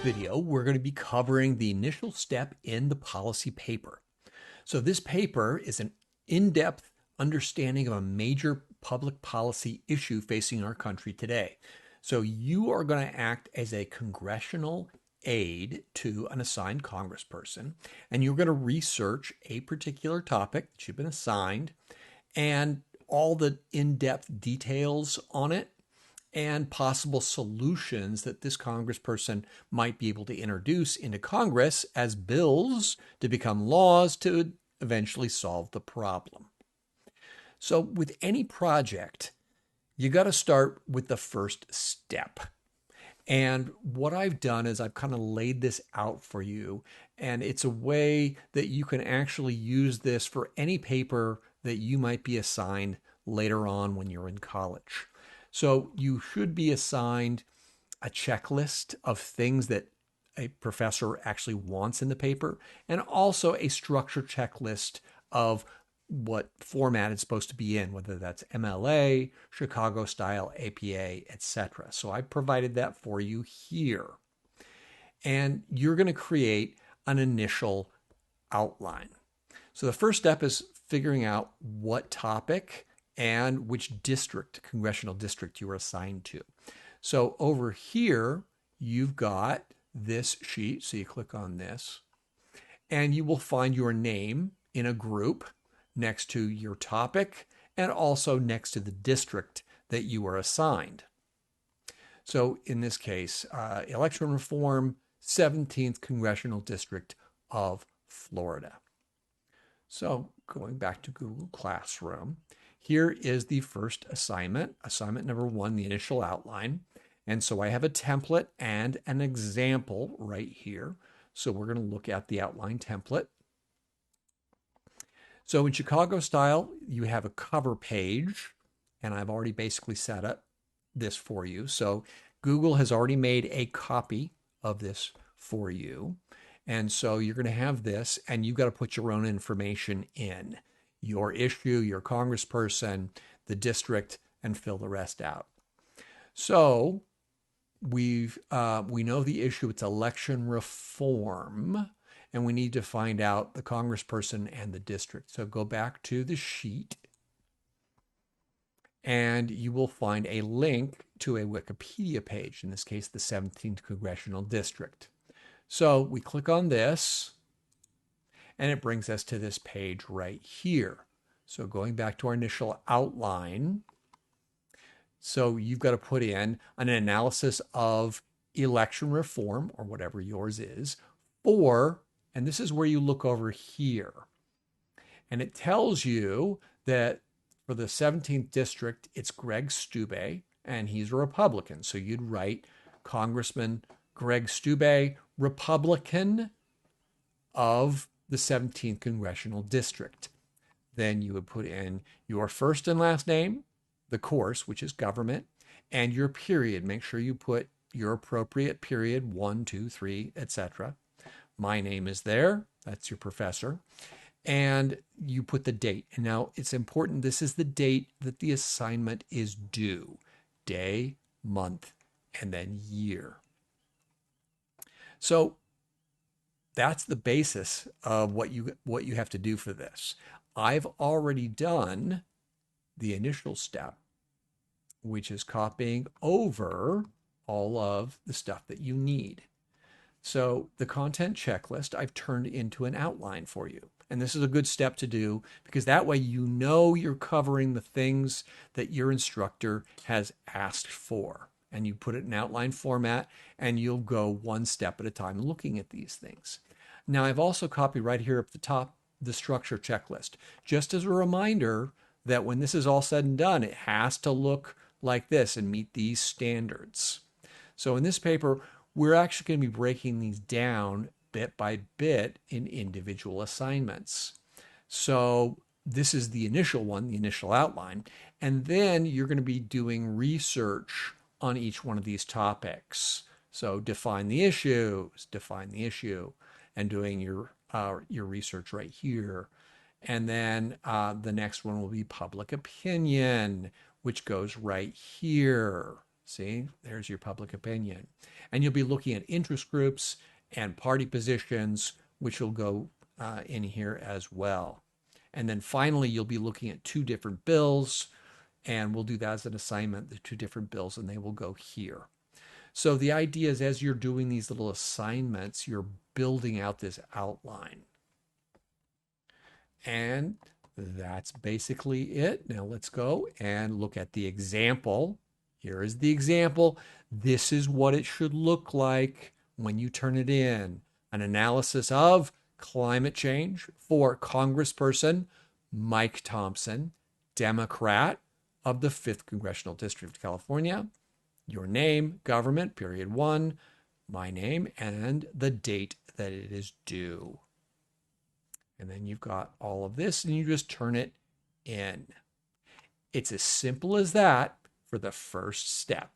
video, we're going to be covering the initial step in the policy paper. So this paper is an in-depth understanding of a major public policy issue facing our country today. So you are going to act as a congressional aide to an assigned congressperson, and you're going to research a particular topic that you've been assigned and all the in-depth details on it and possible solutions that this congressperson might be able to introduce into Congress as bills to become laws to eventually solve the problem. So with any project, you got to start with the first step. And what I've done is I've kind of laid this out for you, and it's a way that you can actually use this for any paper that you might be assigned later on when you're in college. So you should be assigned a checklist of things that a professor actually wants in the paper, and also a structured checklist of what format it's supposed to be in, whether that's MLA, Chicago style, APA, etc. So I provided that for you here. And you're going to create an initial outline. So the first step is figuring out what topic and which district, congressional district, you are assigned to. So over here, you've got this sheet. So you click on this, and you will find your name in a group next to your topic and also next to the district that you are assigned. So in this case, election reform, 17th Congressional District of Florida. So going back to Google Classroom, here is the first assignment number 1, the initial outline. And so I have a template and an example right here. So we're going to look at the outline template. So in Chicago style, you have a cover page, and I've already basically set up this for you. So Google has already made a copy of this for you. And so you're going to have this, and you've got to put your own information in, your issue, your congressperson, the district, and fill the rest out. So we know the issue, it's election reform, and we need to find out the congressperson and the district. So go back to the sheet, and you will find a link to a Wikipedia page, in this case, the 17th Congressional District. So we click on this, and it brings us to this page right here. So going back to our initial outline, so you've got to put in an analysis of election reform, or whatever yours is, and this is where you look over here. And it tells you that for the 17th district, it's Greg Steube, and he's a Republican. So you'd write Congressman Greg Steube, Republican of the 17th Congressional District. Then you would put in your first and last name, the course, which is government, and your period. Make sure you put your appropriate period, 1, 2, 3, etc. My name is there. That's your professor. And you put the date. And now it's important. This is the date that the assignment is due. Day, month, and then year. So that's the basis of what you have to do for this. I've already done the initial step, which is copying over all of the stuff that you need. So the content checklist I've turned into an outline for you. And this is a good step to do, because that way you know you're covering the things that your instructor has asked for. And you put it in outline format, and you'll go one step at a time looking at these things. Now, I've also copied right here at the top the structure checklist, just as a reminder that when this is all said and done, it has to look like this and meet these standards. So in this paper, we're actually going to be breaking these down bit by bit in individual assignments. So this is the initial one, the initial outline, and then you're going to be doing research on each one of these topics. So define the issue, and doing your research right here. And then the next one will be public opinion, which goes right here. See, there's your public opinion. And you'll be looking at interest groups and party positions, which will go in here as well. And then finally, you'll be looking at two different bills, and we'll do that as an assignment, the two different bills, and they will go here. So the idea is as you're doing these little assignments, you're building out this outline. And that's basically it. Now let's go and look at the example. Here is the example. This is what it should look like when you turn it in. An analysis of climate change for Congressperson Mike Thompson, Democrat of the 5th Congressional District of California. Your name, government, period 1, my name, and the date that it is due. And then you've got all of this, and you just turn it in. It's as simple as that for the first step.